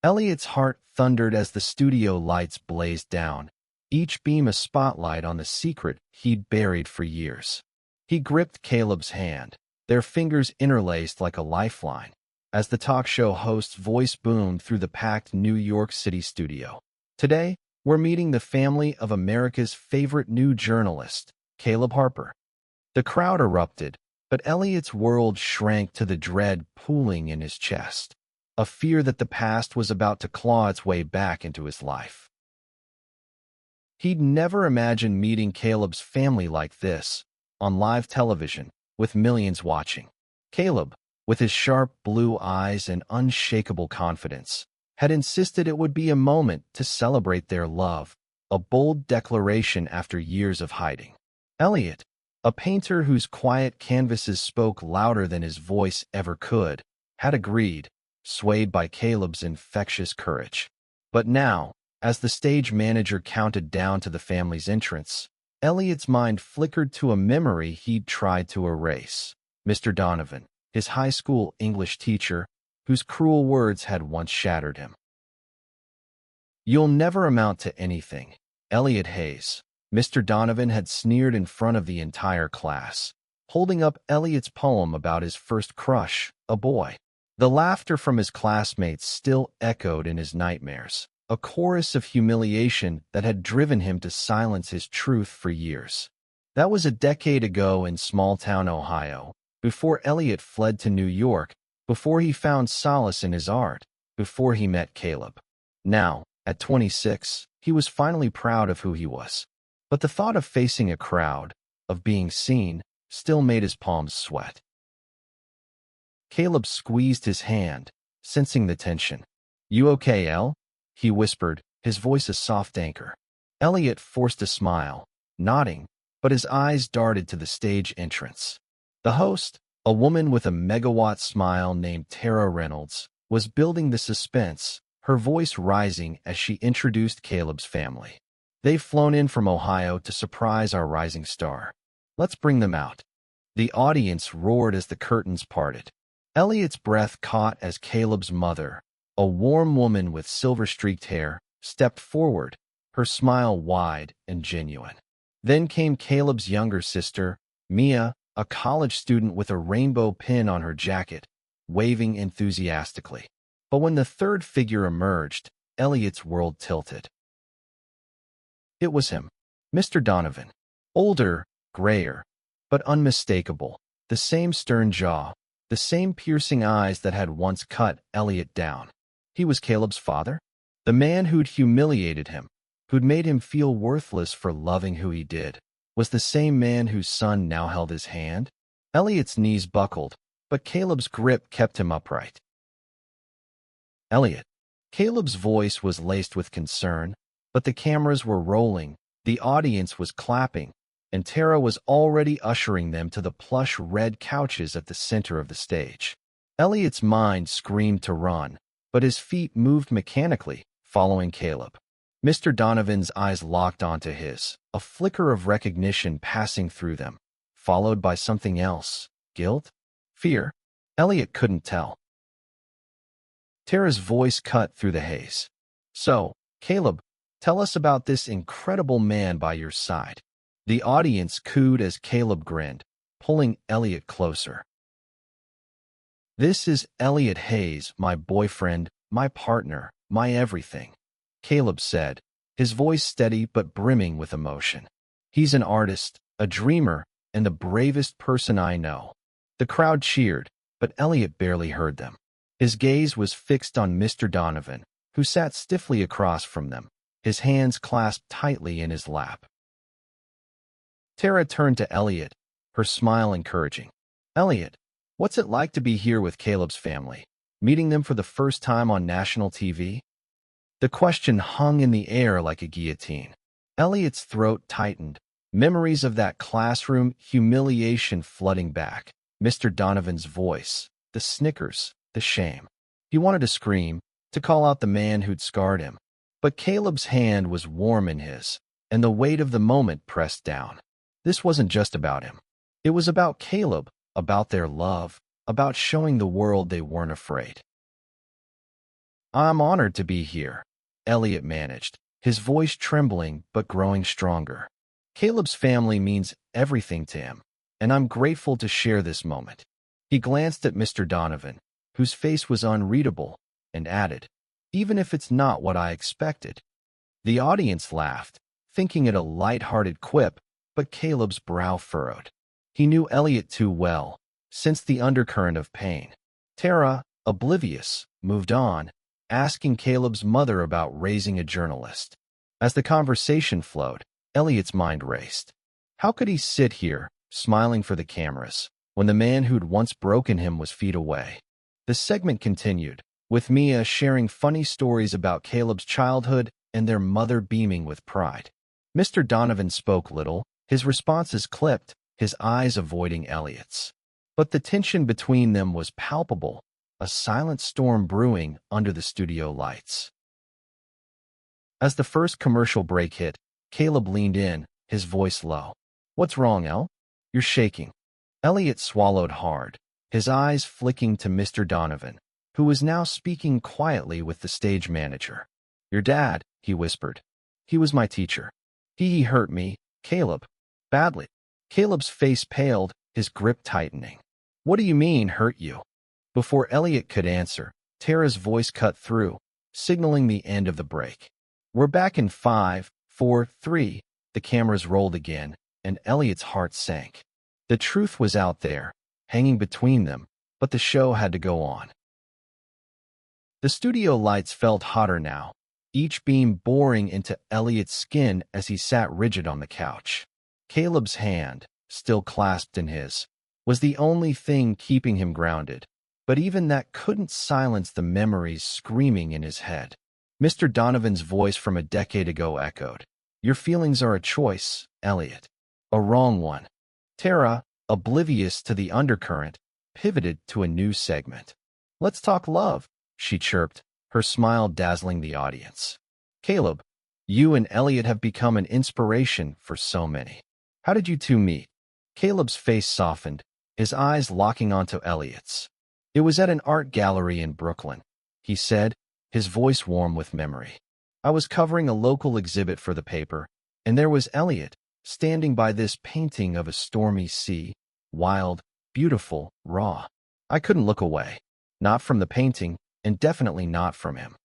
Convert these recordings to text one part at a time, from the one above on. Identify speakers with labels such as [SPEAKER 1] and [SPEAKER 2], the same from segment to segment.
[SPEAKER 1] Elliot's heart thundered as the studio lights blazed down, each beam a spotlight on the secret he'd buried for years. He gripped Caleb's hand, their fingers interlaced like a lifeline, as the talk show host's voice boomed through the packed New York City studio. Today, we're meeting the family of America's favorite new journalist, Caleb Harper. The crowd erupted, but Elliot's world shrank to the dread pooling in his chest, a fear that the past was about to claw its way back into his life. He'd never imagined meeting Caleb's family like this, on live television, with millions watching. Caleb, with his sharp blue eyes and unshakable confidence, had insisted it would be a moment to celebrate their love, a bold declaration after years of hiding. Elliot, a painter whose quiet canvases spoke louder than his voice ever could, had agreed, swayed by Caleb's infectious courage. But now, as the stage manager counted down to the family's entrance, Elliot's mind flickered to a memory he'd tried to erase. Mr. Donovan, his high school English teacher, whose cruel words had once shattered him. "You'll never amount to anything, Elliot Hayes," Mr. Donovan had sneered in front of the entire class, holding up Elliot's poem about his first crush, a boy. The laughter from his classmates still echoed in his nightmares, a chorus of humiliation that had driven him to silence his truth for years. That was a decade ago in small-town Ohio, before Elliot fled to New York, before he found solace in his art, before he met Caleb. Now, at 26, he was finally proud of who he was. But the thought of facing a crowd, of being seen, still made his palms sweat. Caleb squeezed his hand, sensing the tension. "You okay, El?" he whispered, his voice a soft anchor. Elliot forced a smile, nodding, but his eyes darted to the stage entrance. The host, a woman with a megawatt smile named Tara Reynolds, was building the suspense, her voice rising as she introduced Caleb's family. "They've flown in from Ohio to surprise our rising star. Let's bring them out." The audience roared as the curtains parted. Elliot's breath caught as Caleb's mother, a warm woman with silver-streaked hair, stepped forward, her smile wide and genuine. Then came Caleb's younger sister, Mia, a college student with a rainbow pin on her jacket, waving enthusiastically. But when the third figure emerged, Elliot's world tilted. It was him, Mr. Donovan. Older, grayer, but unmistakable, the same stern jaw, the same piercing eyes that had once cut Elliot down. He was Caleb's father, the man who'd humiliated him, who'd made him feel worthless for loving who he did, was the same man whose son now held his hand. Elliot's knees buckled, but Caleb's grip kept him upright. "Elliot." Caleb's voice was laced with concern, but the cameras were rolling, the audience was clapping, and Tara was already ushering them to the plush red couches at the center of the stage. Elliot's mind screamed to run, but his feet moved mechanically, following Caleb. Mr. Donovan's eyes locked onto his, a flicker of recognition passing through them, followed by something else. Guilt? Fear? Elliot couldn't tell. Tara's voice cut through the haze. "So, Caleb, tell us about this incredible man by your side." The audience cooed as Caleb grinned, pulling Elliot closer. "This is Elliot Hayes, my boyfriend, my partner, my everything," Caleb said, his voice steady but brimming with emotion. "He's an artist, a dreamer, and the bravest person I know." The crowd cheered, but Elliot barely heard them. His gaze was fixed on Mr. Donovan, who sat stiffly across from them, his hands clasped tightly in his lap. Tara turned to Elliot, her smile encouraging. "Elliot, what's it like to be here with Caleb's family, meeting them for the first time on national TV?" The question hung in the air like a guillotine. Elliot's throat tightened, memories of that classroom humiliation flooding back. Mr. Donovan's voice, the snickers, the shame. He wanted to scream, to call out the man who'd scarred him. But Caleb's hand was warm in his, and the weight of the moment pressed down. This wasn't just about him. It was about Caleb, about their love, about showing the world they weren't afraid. I'm honored to be here, Elliot managed, his voice trembling but growing stronger. Caleb's family means everything to him, and I'm grateful to share this moment. He glanced at Mr. Donovan, whose face was unreadable, and added, even if it's not what I expected. The audience laughed, thinking it a light-hearted quip, but Caleb's brow furrowed. He knew Elliot too well, sensed the undercurrent of pain. Tara, oblivious, moved on, asking Caleb's mother about raising a journalist. As the conversation flowed, Elliot's mind raced. How could he sit here, smiling for the cameras, when the man who'd once broken him was feet away? The segment continued, with Mia sharing funny stories about Caleb's childhood and their mother beaming with pride. Mr. Donovan spoke little, his responses clipped, his eyes avoiding Elliot's. But the tension between them was palpable, a silent storm brewing under the studio lights. As the first commercial break hit, Caleb leaned in, his voice low. What's wrong, El? You're shaking. Elliot swallowed hard, his eyes flicking to Mr. Donovan, who was now speaking quietly with the stage manager. Your dad, he whispered. He was my teacher. He hurt me, Caleb. Badly. Caleb's face paled, his grip tightening. What do you mean, hurt you? Before Elliot could answer, Tara's voice cut through, signaling the end of the break. We're back in 5, 4, 3. The cameras rolled again, and Elliot's heart sank. The truth was out there, hanging between them, but the show had to go on. The studio lights felt hotter now, each beam boring into Elliot's skin as he sat rigid on the couch. Caleb's hand, still clasped in his, was the only thing keeping him grounded, but even that couldn't silence the memories screaming in his head. Mr. Donovan's voice from a decade ago echoed. Your feelings are a choice, Elliot. A wrong one. Tara, oblivious to the undercurrent, pivoted to a new segment. Let's talk love, she chirped, her smile dazzling the audience. Caleb, you and Elliot have become an inspiration for so many. How did you two meet? Caleb's face softened, his eyes locking onto Elliot's. It was at an art gallery in Brooklyn, he said, his voice warm with memory. I was covering a local exhibit for the paper, and there was Elliot, standing by this painting of a stormy sea, wild, beautiful, raw. I couldn't look away, not from the painting, and definitely not from him.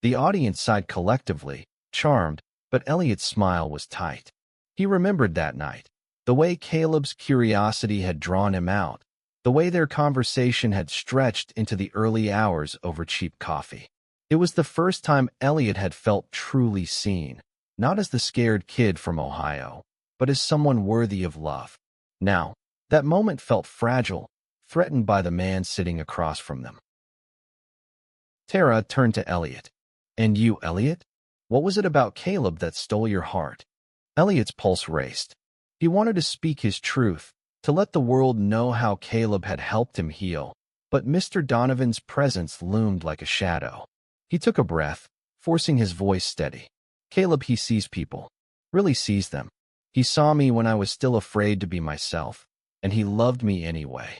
[SPEAKER 1] The audience sighed collectively, charmed, but Elliot's smile was tight. He remembered that night, the way Caleb's curiosity had drawn him out, the way their conversation had stretched into the early hours over cheap coffee. It was the first time Elliot had felt truly seen, not as the scared kid from Ohio, but as someone worthy of love. Now, that moment felt fragile, threatened by the man sitting across from them. Tara turned to Elliot. And you, Elliot? What was it about Caleb that stole your heart? Elliot's pulse raced. He wanted to speak his truth, to let the world know how Caleb had helped him heal, but Mr. Donovan's presence loomed like a shadow. He took a breath, forcing his voice steady. Caleb, he sees people, really sees them. He saw me when I was still afraid to be myself, and he loved me anyway.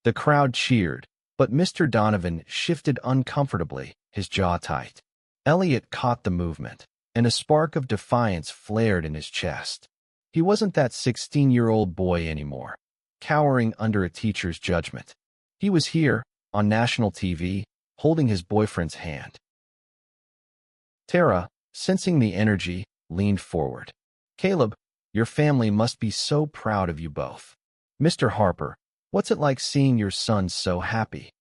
[SPEAKER 1] The crowd cheered, but Mr. Donovan shifted uncomfortably, his jaw tight. Elliot caught the movement, and a spark of defiance flared in his chest. He wasn't that 16-year-old boy anymore, cowering under a teacher's judgment. He was here, on national TV, holding his boyfriend's hand. Tara, sensing the energy, leaned forward. Caleb, your family must be so proud of you both. Mr. Harper, what's it like seeing your son so happy?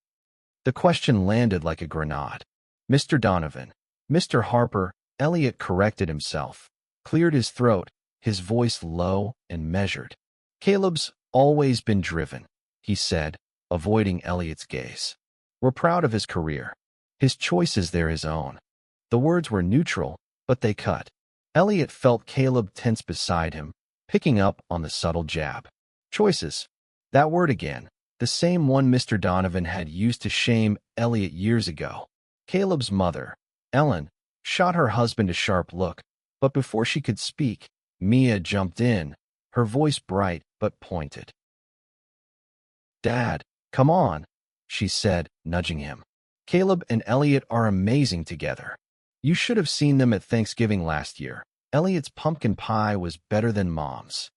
[SPEAKER 1] The question landed like a grenade. Mr. Donovan, Mr. Harper, Elliot corrected himself, cleared his throat, his voice low and measured. Caleb's always been driven, he said, avoiding Elliot's gaze. We're proud of his career. His choices, they're his own. The words were neutral, but they cut. Elliot felt Caleb tense beside him, picking up on the subtle jab. Choices. That word again, the same one Mr. Donovan had used to shame Elliot years ago. Caleb's mother, Ellen, shot her husband a sharp look, but before she could speak, Mia jumped in, her voice bright but pointed. Dad, come on, she said, nudging him. Caleb and Elliot are amazing together. You should have seen them at Thanksgiving last year. Elliot's pumpkin pie was better than Mom's.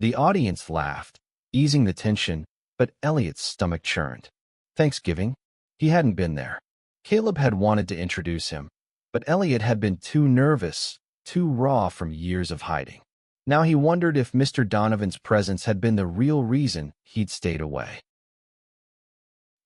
[SPEAKER 1] The audience laughed, easing the tension, but Elliot's stomach churned. Thanksgiving? He hadn't been there. Caleb had wanted to introduce him, but Elliot had been too nervous, too raw from years of hiding. Now he wondered if Mr. Donovan's presence had been the real reason he'd stayed away.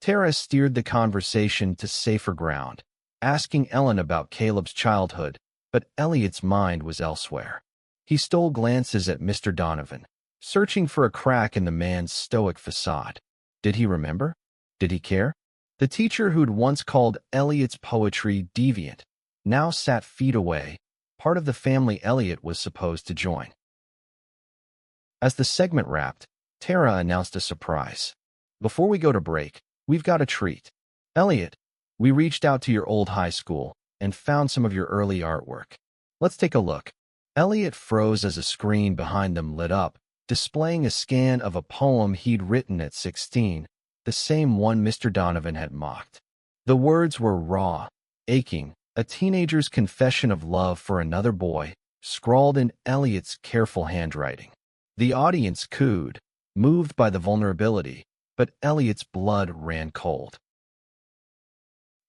[SPEAKER 1] Tara steered the conversation to safer ground, asking Ellen about Caleb's childhood, but Elliot's mind was elsewhere. He stole glances at Mr. Donovan, searching for a crack in the man's stoic facade. Did he remember? Did he care? The teacher who'd once called Elliot's poetry deviant now sat feet away, part of the family Elliot was supposed to join. As the segment wrapped, Tara announced a surprise. Before we go to break, we've got a treat. Elliot, we reached out to your old high school and found some of your early artwork. Let's take a look. Elliot froze as a screen behind them lit up, displaying a scan of a poem he'd written at 16, the same one Mr. Donovan had mocked. The words were raw, aching, a teenager's confession of love for another boy, scrawled in Elliot's careful handwriting. The audience cooed, moved by the vulnerability, but Elliot's blood ran cold.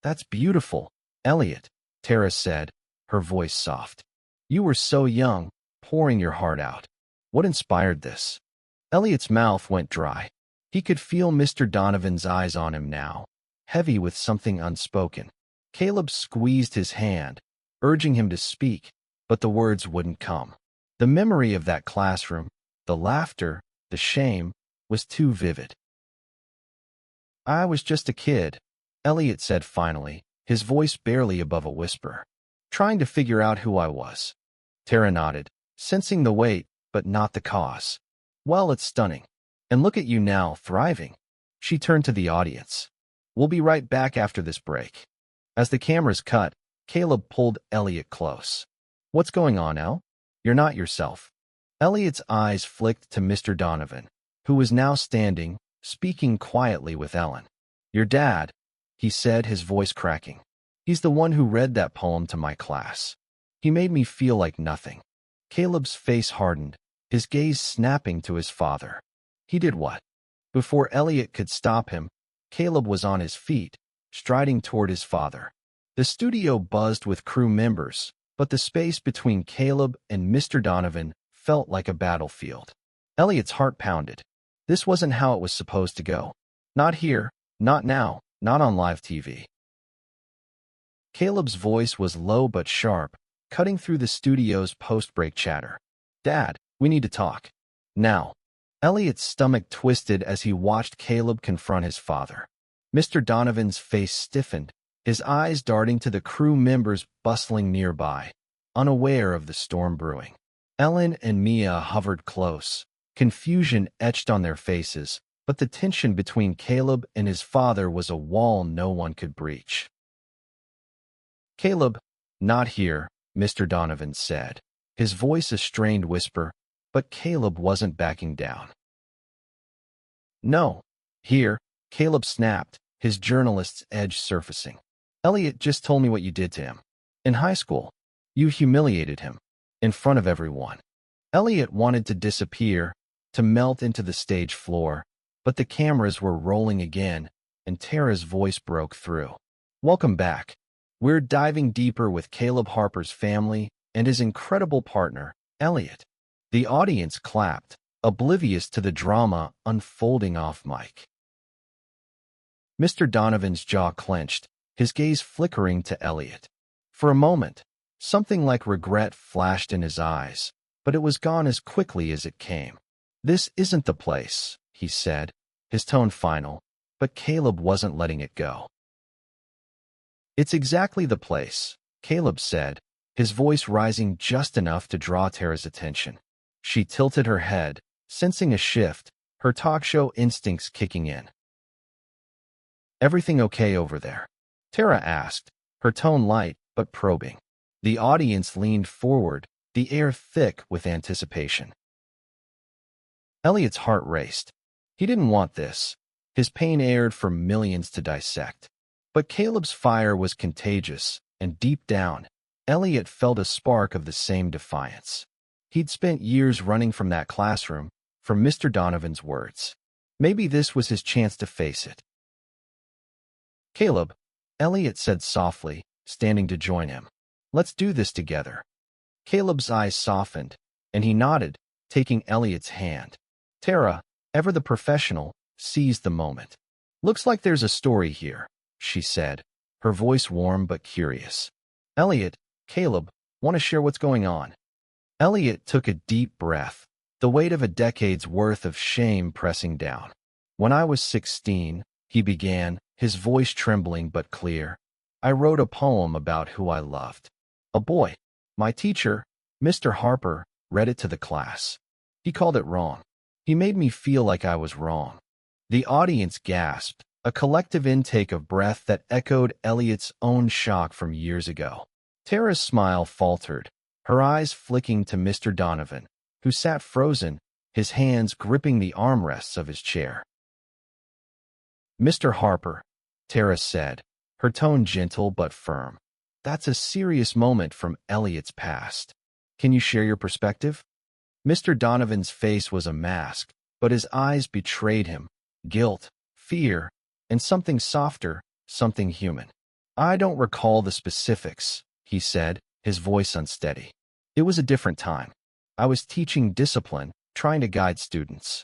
[SPEAKER 1] "That's beautiful, Elliot," Tara said, her voice soft. "You were so young, pouring your heart out. What inspired this?" Elliot's mouth went dry. He could feel Mr. Donovan's eyes on him now, heavy with something unspoken. Caleb squeezed his hand, urging him to speak, but the words wouldn't come. The memory of that classroom, the laughter, the shame, was too vivid. "I was just a kid," Elliot said finally, his voice barely above a whisper. "Trying to figure out who I was." Tara nodded, sensing the weight, but not the cause. "Well, it's stunning. And look at you now, thriving." She turned to the audience. "We'll be right back after this break." As the cameras cut, Caleb pulled Elliot close. "What's going on, El? You're not yourself." Elliot's eyes flicked to Mr. Donovan, who was now standing, speaking quietly with Ellen. "Your dad," he said, his voice cracking. "He's the one who read that poem to my class. He made me feel like nothing." Caleb's face hardened, his gaze snapping to his father. He did what? Before Elliot could stop him, Caleb was on his feet, striding toward his father. The studio buzzed with crew members, but the space between Caleb and Mr. Donovan felt like a battlefield. Elliot's heart pounded. This wasn't how it was supposed to go. Not here, not now, not on live TV. Caleb's voice was low but sharp, cutting through the studio's post-break chatter. "Dad, we need to talk. Now." Elliot's stomach twisted as he watched Caleb confront his father. Mr. Donovan's face stiffened, his eyes darting to the crew members bustling nearby, unaware of the storm brewing. Ellen and Mia hovered close, confusion etched on their faces, but the tension between Caleb and his father was a wall no one could breach. "Caleb, not here," Mr. Donovan said, his voice a strained whisper, but Caleb wasn't backing down. "No, here," Caleb snapped, his journalist's edge surfacing. "Elliot just told me what you did to him. In high school, you humiliated him, in front of everyone." Elliot wanted to disappear, to melt into the stage floor, but the cameras were rolling again, and Tara's voice broke through. "Welcome back. We're diving deeper with Caleb Harper's family and his incredible partner, Elliot." The audience clapped, oblivious to the drama unfolding off mic. Mr. Donovan's jaw clenched, his gaze flickering to Elliot. For a moment, something like regret flashed in his eyes, but it was gone as quickly as it came. "This isn't the place," he said, his tone final, but Caleb wasn't letting it go. "It's exactly the place," Caleb said, his voice rising just enough to draw Tara's attention. She tilted her head, sensing a shift, her talk show instincts kicking in. "Everything okay over there?" Tara asked, her tone light but probing. The audience leaned forward, the air thick with anticipation. Elliot's heart raced. He didn't want this, his pain aired for millions to dissect. But Caleb's fire was contagious, and deep down, Elliot felt a spark of the same defiance. He'd spent years running from that classroom, from Mr. Donovan's words. Maybe this was his chance to face it. "Caleb," Elliot said softly, standing to join him. "Let's do this together." Caleb's eyes softened, and he nodded, taking Elliot's hand. Tara, ever the professional, seized the moment. "Looks like there's a story here," she said, her voice warm but curious. "Elliot, Caleb, want to share what's going on?" Elliot took a deep breath, the weight of a decade's worth of shame pressing down. "When I was 16, he began, his voice trembling but clear. "I wrote a poem about who I loved. A boy. My teacher, Mr. Harper, read it to the class. He called it wrong. He made me feel like I was wrong." The audience gasped, a collective intake of breath that echoed Elliot's own shock from years ago. Tara's smile faltered, her eyes flicking to Mr. Donovan, who sat frozen, his hands gripping the armrests of his chair. "Mr. Harper," Tara said, her tone gentle but firm. "That's a serious moment from Elliot's past. Can you share your perspective?" Mr. Donovan's face was a mask, but his eyes betrayed him. Guilt, fear, and something softer, something human. "I don't recall the specifics," he said, his voice unsteady. "It was a different time. I was teaching discipline, trying to guide students."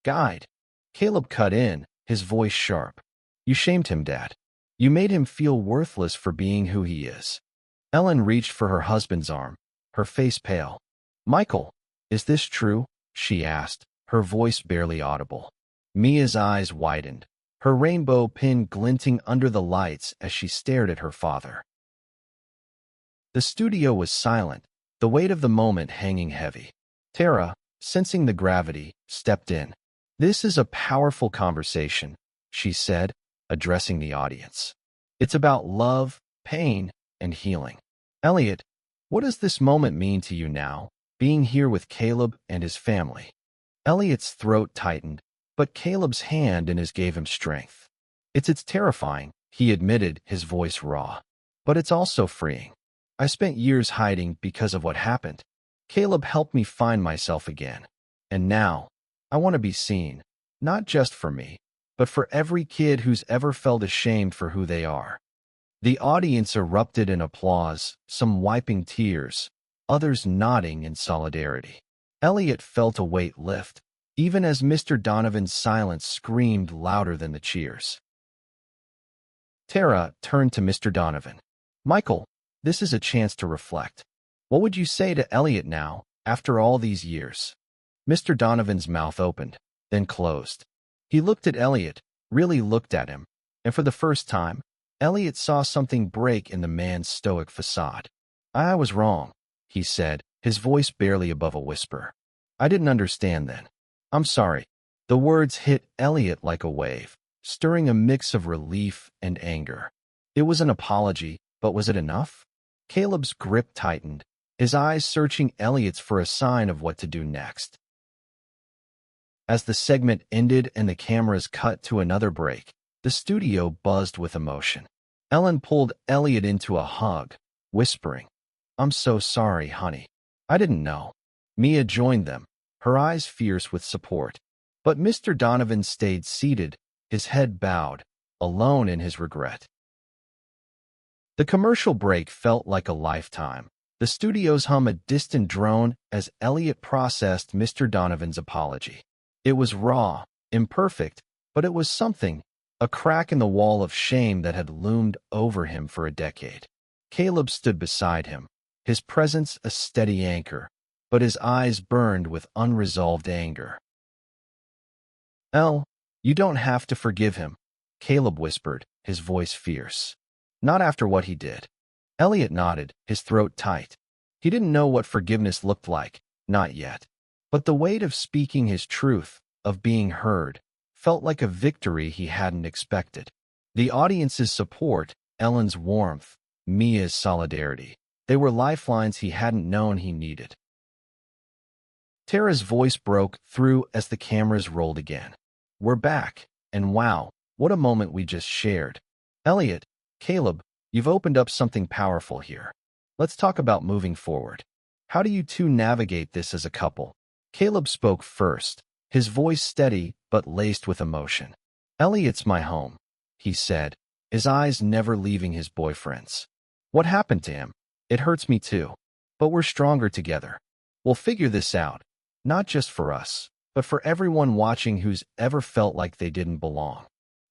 [SPEAKER 1] "Guide?" Caleb cut in, his voice sharp. "You shamed him, Dad. You made him feel worthless for being who he is." Ellen reached for her husband's arm, her face pale. "Michael, is this true?" she asked, her voice barely audible. Mia's eyes widened, her rainbow pin glinting under the lights as she stared at her father. The studio was silent, the weight of the moment hanging heavy. Tara, sensing the gravity, stepped in. "This is a powerful conversation," she said, addressing the audience. "It's about love, pain, and healing. Elliot, what does this moment mean to you now, being here with Caleb and his family?" Elliot's throat tightened, but Caleb's hand in his gave him strength. It's terrifying," he admitted, his voice raw. "But it's also freeing. I spent years hiding because of what happened. Caleb helped me find myself again. And now, I want to be seen, not just for me, but for every kid who's ever felt ashamed for who they are." The audience erupted in applause, some wiping tears, others nodding in solidarity. Elliot felt a weight lift, even as Mr. Donovan's silence screamed louder than the cheers. Tara turned to Mr. Donovan. "Michael, this is a chance to reflect. What would you say to Elliot now, after all these years?" Mr. Donovan's mouth opened, then closed. He looked at Elliot, really looked at him, and for the first time, Elliot saw something break in the man's stoic facade. "I was wrong," he said, his voice barely above a whisper. "I didn't understand then. I'm sorry." The words hit Elliot like a wave, stirring a mix of relief and anger. It was an apology, but was it enough? Caleb's grip tightened, his eyes searching Elliot's for a sign of what to do next. As the segment ended and the cameras cut to another break, the studio buzzed with emotion. Ellen pulled Elliot into a hug, whispering, "I'm so sorry, honey. I didn't know." Mia joined them, her eyes fierce with support. But Mr. Donovan stayed seated, his head bowed, alone in his regret. The commercial break felt like a lifetime. The studio's hum a distant drone as Elliot processed Mr. Donovan's apology. It was raw, imperfect, but it was something, a crack in the wall of shame that had loomed over him for a decade. Caleb stood beside him, his presence a steady anchor, but his eyes burned with unresolved anger. "Elle, you don't have to forgive him," Caleb whispered, his voice fierce. "Not after what he did." Elliot nodded, his throat tight. He didn't know what forgiveness looked like, not yet. But the weight of speaking his truth, of being heard, felt like a victory he hadn't expected. The audience's support, Ellen's warmth, Mia's solidarity, they were lifelines he hadn't known he needed. Tara's voice broke through as the cameras rolled again. "We're back, and wow, what a moment we just shared. Elliot, Caleb, you've opened up something powerful here. Let's talk about moving forward. How do you two navigate this as a couple? Caleb spoke first, his voice steady but laced with emotion. Elliot's my home, he said, his eyes never leaving his boyfriend's. What happened to him? It hurts me too. But we're stronger together. We'll figure this out, not just for us, but for everyone watching who's ever felt like they didn't belong.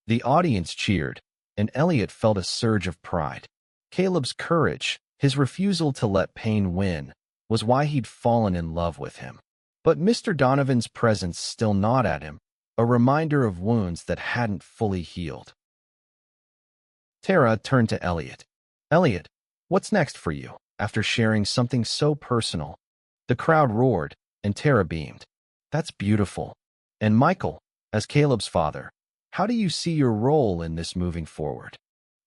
[SPEAKER 1] The audience cheered, and Elliot felt a surge of pride. Caleb's courage, his refusal to let pain win, was why he'd fallen in love with him. But Mr. Donovan's presence still gnawed at him, a reminder of wounds that hadn't fully healed. Tara turned to Elliot. Elliot, what's next for you? After sharing something so personal, the crowd roared, and Tara beamed. That's beautiful. And Michael, as Caleb's father, how do you see your role in this moving forward?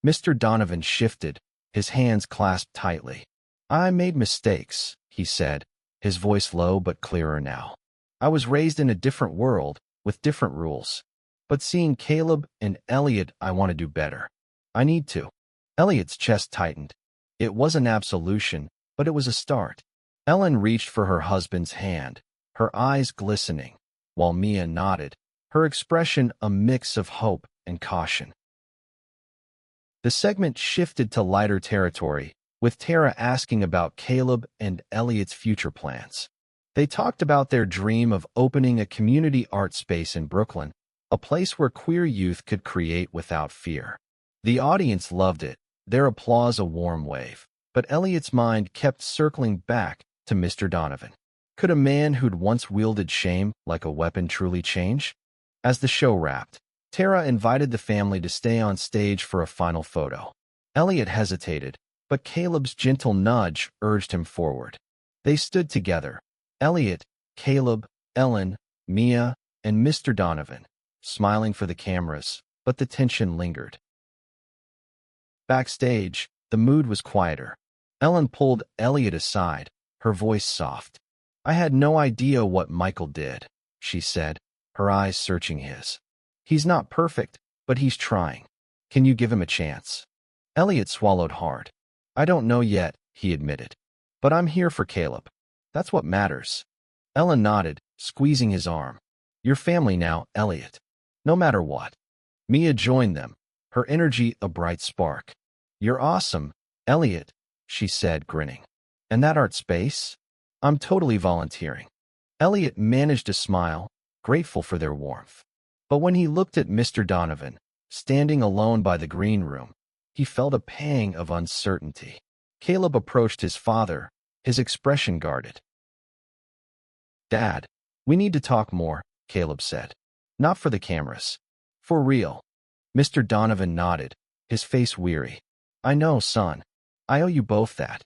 [SPEAKER 1] Mr. Donovan shifted, his hands clasped tightly. I made mistakes, he said, his voice low but clearer now. I was raised in a different world, with different rules. But seeing Caleb and Elliot, I want to do better. I need to. Elliot's chest tightened. It wasn't absolution, but it was a start. Ellen reached for her husband's hand, her eyes glistening, while Mia nodded, her expression a mix of hope and caution. The segment shifted to lighter territory, with Tara asking about Caleb and Elliot's future plans. They talked about their dream of opening a community art space in Brooklyn, a place where queer youth could create without fear. The audience loved it, their applause a warm wave, but Elliot's mind kept circling back to Mr. Donovan. Could a man who'd once wielded shame like a weapon truly change? As the show wrapped, Tara invited the family to stay on stage for a final photo. Elliot hesitated, but Caleb's gentle nudge urged him forward. They stood together, Elliot, Caleb, Ellen, Mia, and Mr. Donovan, smiling for the cameras, but the tension lingered. Backstage, the mood was quieter. Ellen pulled Elliot aside, her voice soft. I had no idea what Michael did, she said, her eyes searching his. He's not perfect, but he's trying. Can you give him a chance? Elliot swallowed hard. I don't know yet, he admitted. But I'm here for Caleb. That's what matters. Ellen nodded, squeezing his arm. Your family now, Elliot. No matter what. Mia joined them, her energy a bright spark. You're awesome, Elliot, she said, grinning. And that art space? I'm totally volunteering. Elliot managed to smile, grateful for their warmth. But when he looked at Mr. Donovan, standing alone by the green room, he felt a pang of uncertainty. Caleb approached his father, his expression guarded. Dad, we need to talk more, Caleb said. Not for the cameras. For real. Mr. Donovan nodded, his face weary. I know, son. I owe you both that.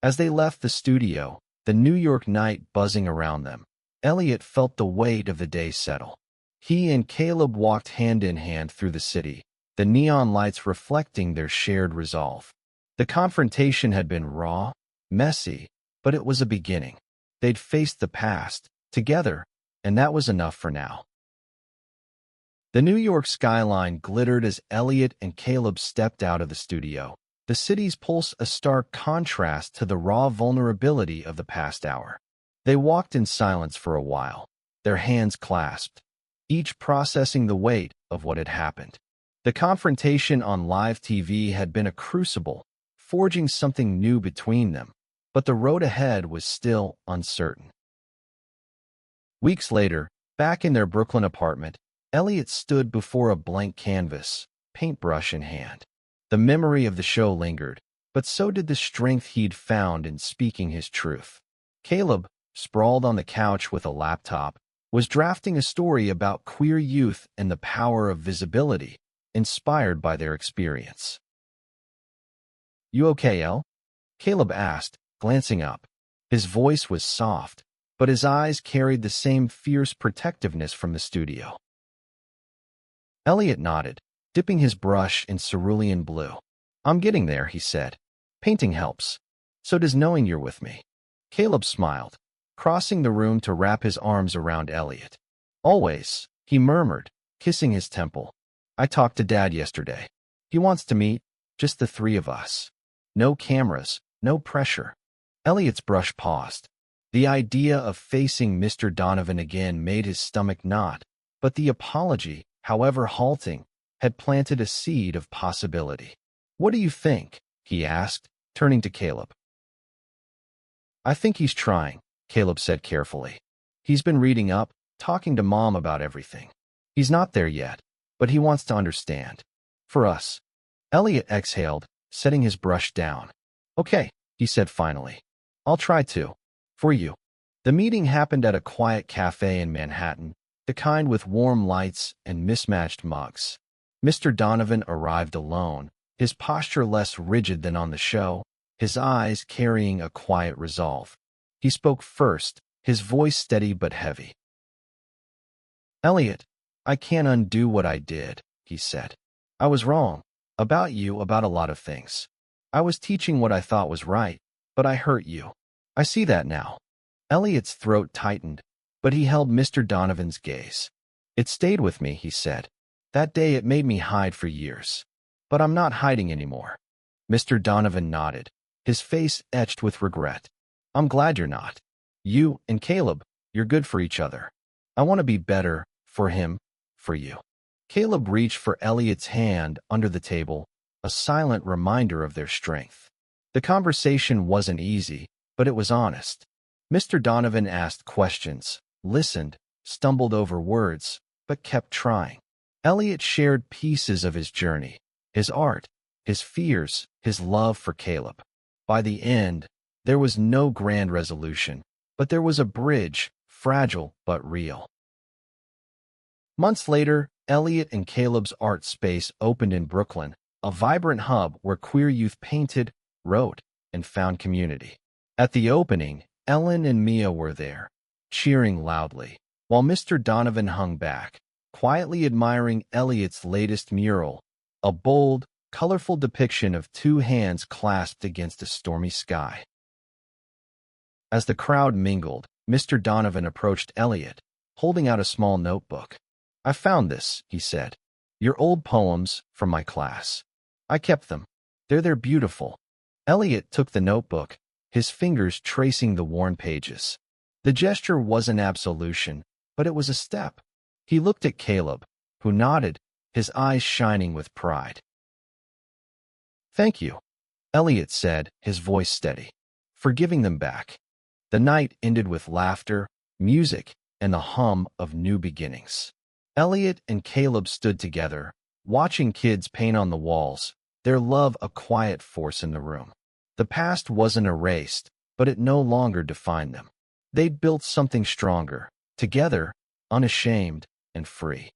[SPEAKER 1] As they left the studio, the New York night buzzing around them, Elliot felt the weight of the day settle. He and Caleb walked hand in hand through the city, the neon lights reflecting their shared resolve. The confrontation had been raw, messy, but it was a beginning. They'd faced the past, together, and that was enough for now. The New York skyline glittered as Elliot and Caleb stepped out of the studio, the city's pulse a stark contrast to the raw vulnerability of the past hour. They walked in silence for a while, their hands clasped, each processing the weight of what had happened. The confrontation on live TV had been a crucible, forging something new between them, but the road ahead was still uncertain. Weeks later, back in their Brooklyn apartment, Elliot stood before a blank canvas, paintbrush in hand. The memory of the show lingered, but so did the strength he'd found in speaking his truth. Caleb, sprawled on the couch with a laptop, was drafting a story about queer youth and the power of visibility, inspired by their experience. You okay, El? Caleb asked, glancing up. His voice was soft, but his eyes carried the same fierce protectiveness from the studio. Elliot nodded, dipping his brush in cerulean blue. I'm getting there, he said. Painting helps. So does knowing you're with me. Caleb smiled, crossing the room to wrap his arms around Elliot. Always, he murmured, kissing his temple. I talked to Dad yesterday. He wants to meet. Just the three of us. No cameras, no pressure. Elliot's brush paused. The idea of facing Mr. Donovan again made his stomach knot, but the apology, however halting, had planted a seed of possibility. "What do you think?" he asked, turning to Caleb. "I think he's trying," Caleb said carefully. "He's been reading up, talking to Mom about everything. He's not there yet, but he wants to understand. For us." Elliot exhaled, setting his brush down. "Okay," he said finally. "I'll try to. For you." The meeting happened at a quiet cafe in Manhattan, the kind with warm lights and mismatched mugs. Mr. Donovan arrived alone, his posture less rigid than on the show, his eyes carrying a quiet resolve. He spoke first, his voice steady but heavy. "Elliot, I can't undo what I did," he said. "I was wrong. About you, about a lot of things. I was teaching what I thought was right, but I hurt you. I see that now." Elliot's throat tightened, but he held Mr. Donovan's gaze. "It stayed with me," he said. "That day it made me hide for years. But I'm not hiding anymore." Mr. Donovan nodded, his face etched with regret. "I'm glad you're not. You and Caleb, you're good for each other. I want to be better for him, for you." Caleb reached for Elliot's hand under the table, a silent reminder of their strength. The conversation wasn't easy, but it was honest. Mr. Donovan asked questions, listened, stumbled over words, but kept trying. Elliot shared pieces of his journey, his art, his fears, his love for Caleb. By the end, there was no grand resolution, but there was a bridge, fragile but real. Months later, Elliot and Caleb's art space opened in Brooklyn, a vibrant hub where queer youth painted, wrote, and found community. At the opening, Ellen and Mia were there, cheering loudly, while Mr. Donovan hung back, quietly admiring Elliot's latest mural, a bold, colorful depiction of two hands clasped against a stormy sky. As the crowd mingled, Mr. Donovan approached Elliot, holding out a small notebook. "I found this," he said. "Your old poems from my class. I kept them. They're beautiful." Elliot took the notebook, his fingers tracing the worn pages. The gesture wasn't absolution, but it was a step. He looked at Caleb, who nodded, his eyes shining with pride. "Thank you," Elliot said, his voice steady, "for giving them back." The night ended with laughter, music, and the hum of new beginnings. Elliot and Caleb stood together, watching kids paint on the walls, their love a quiet force in the room. The past wasn't erased, but it no longer defined them. They'd built something stronger, together, unashamed, and free.